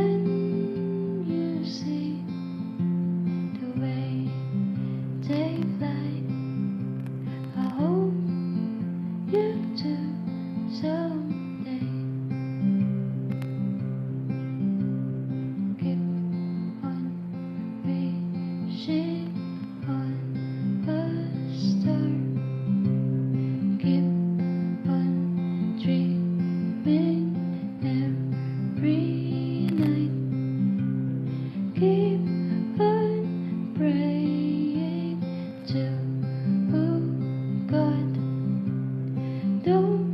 when you see the way they fly. I hope you do someday. Keep on wishing on a star. Keep on dreaming every night. Keep on praying to God. Don't